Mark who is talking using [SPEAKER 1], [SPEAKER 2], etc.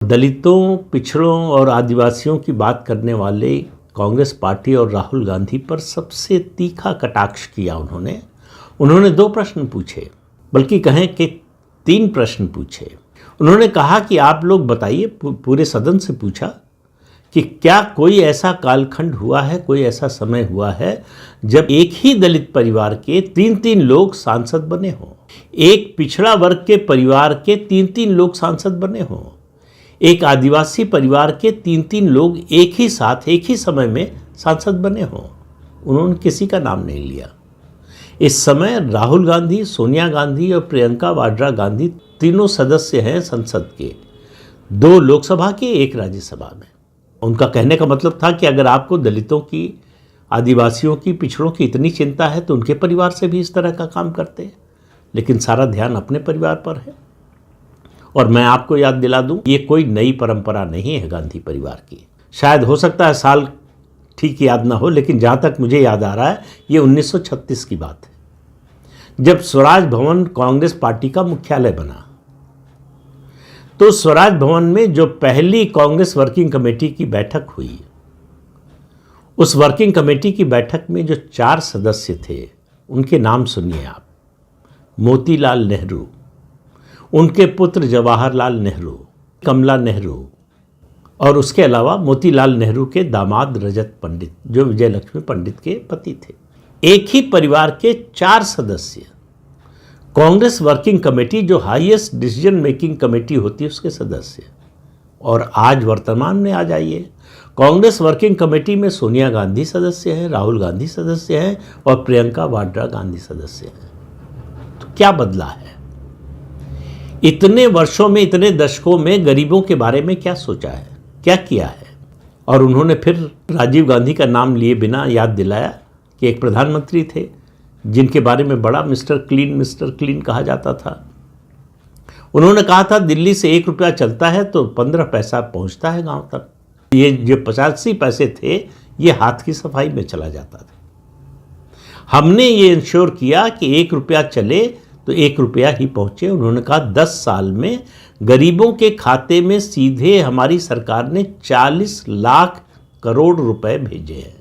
[SPEAKER 1] दलितों, पिछड़ों और आदिवासियों की बात करने वाले कांग्रेस पार्टी और राहुल गांधी पर सबसे तीखा कटाक्ष किया उन्होंने 2 प्रश्न पूछे, बल्कि कहें कि 3 प्रश्न पूछे। उन्होंने कहा कि आप लोग बताइए, पूरे सदन से पूछा कि क्या कोई ऐसा कालखंड हुआ है, कोई ऐसा समय हुआ है जब एक ही दलित परिवार के 3-3 लोग सांसद बने हों, एक पिछड़ा वर्ग के परिवार के 3-3 लोग सांसद बने हों, एक आदिवासी परिवार के 3-3 लोग एक ही साथ एक ही समय में सांसद बने हों। उन्होंने किसी का नाम नहीं लिया। इस समय राहुल गांधी, सोनिया गांधी और प्रियंका वाड्रा गांधी तीनों सदस्य हैं संसद के, 2 लोकसभा के, 1 राज्यसभा में। उनका कहने का मतलब था कि अगर आपको दलितों की, आदिवासियों की, पिछड़ों की इतनी चिंता है तो उनके परिवार से भी इस तरह का काम करते हैं, लेकिन सारा ध्यान अपने परिवार पर है। और मैं आपको याद दिला दूं, ये कोई नई परंपरा नहीं है गांधी परिवार की। शायद हो सकता है साल ठीक याद ना हो, लेकिन जहाँ तक मुझे याद आ रहा है ये 1936 की बात है, जब स्वराज भवन कांग्रेस पार्टी का मुख्यालय बना। तो स्वराज भवन में जो पहली कांग्रेस वर्किंग कमेटी की बैठक हुई, उस वर्किंग कमेटी की बैठक में जो 4 सदस्य थे, उनके नाम सुनिए आप। मोतीलाल नेहरू, उनके पुत्र जवाहरलाल नेहरू, कमला नेहरू, और उसके अलावा मोतीलाल नेहरू के दामाद रजत पंडित, जो विजयलक्ष्मी पंडित के पति थे। एक ही परिवार के 4 सदस्य कांग्रेस वर्किंग कमेटी, जो हाईएस्ट डिसीजन मेकिंग कमेटी होती है, उसके सदस्य। और आज वर्तमान में आ जाइए, कांग्रेस वर्किंग कमेटी में सोनिया गांधी सदस्य हैं, राहुल गांधी सदस्य हैं और प्रियंका वाड्रा गांधी सदस्य हैं। तो क्या बदला है? इतने वर्षों में, इतने दशकों में गरीबों के बारे में क्या सोचा है, क्या किया है? और उन्होंने फिर राजीव गांधी का नाम लिए बिना याद दिलाया कि एक प्रधानमंत्री थे जिनके बारे में बड़ा मिस्टर क्लीन कहा जाता था। उन्होंने कहा था दिल्ली से 1 रुपया चलता है तो 15 पैसा पहुंचता है गांव तक। ये जो 85 पैसे थे, ये हाथ की सफाई में चला जाता था। हमने ये इंश्योर किया कि 1 रुपया चले तो 1 रुपया ही पहुंचे। उन्होंने कहा 10 साल में गरीबों के खाते में सीधे हमारी सरकार ने 40 लाख करोड़ रुपए भेजे हैं।